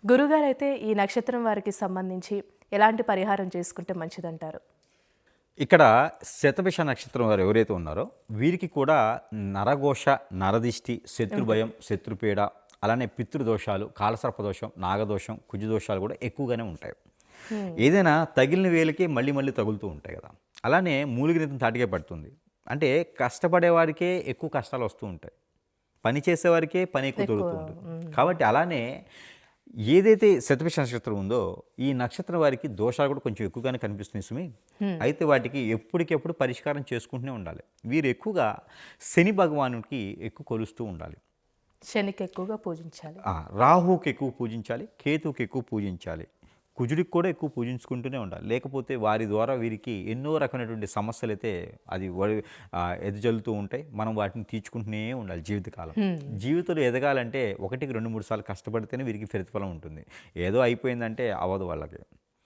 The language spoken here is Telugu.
గురుగారైతే ఈ నక్షత్రం వారికి సంబంధించి ఎలాంటి పరిహారం చేసుకుంటే మంచిదంటారు? ఇక్కడ శతభిష నక్షత్రం వారు ఎవరైతే ఉన్నారో వీరికి కూడా నరఘోష, నరదిష్టి, శత్రుభయం, శత్రుపీడ, అలానే పితృదోషాలు, కాలసర్పదోషం, నాగదోషం, కుజదోషాలు కూడా ఎక్కువగానే ఉంటాయి. ఏదైనా తగిలిన వేలకే మళ్ళీ మళ్ళీ తగులుతూ ఉంటాయి కదా. అలానే మూలిగినంత తాటికే పడుతుంది. అంటే కష్టపడే వారికే ఎక్కువ కష్టాలు వస్తూ ఉంటాయి, పని చేసేవారికే పని ఎక్కువ దొరుకుతూ ఉంటుంది. కాబట్టి అలానే ఏదైతే శతభిష నక్షత్రం ఉందో ఈ నక్షత్రం వారికి దోషాలు కూడా కొంచెం ఎక్కువగానే కనిపిస్తున్నాయి సుమి. అయితే వాటికి ఎప్పటికెప్పుడు పరిష్కారం చేసుకుంటూనే ఉండాలి. వీరు ఎక్కువగా శని భగవానుడికి ఎక్కువ కొలుస్తూ ఉండాలి. శనికి ఎక్కువగా పూజించాలి. రాహుకి ఎక్కువ పూజించాలి, కేతువుకి ఎక్కువ పూజించాలి, కుజుడికి కూడా ఎక్కువ పూజించుకుంటూనే ఉండాలి. లేకపోతే వారి ద్వారా వీరికి ఎన్నో రకమైనటువంటి సమస్యలు అయితే అది ఎదుజల్లుతూ ఉంటాయి. మనం వాటిని తీర్చుకుంటూనే ఉండాలి జీవితకాలం. జీవితంలో ఎదగాలంటే 1కి 2, 3 సార్లు కష్టపడితేనే వీరికి ప్రతిఫలం ఉంటుంది. ఏదో అయిపోయిందంటే అవ్వదు వాళ్ళకి.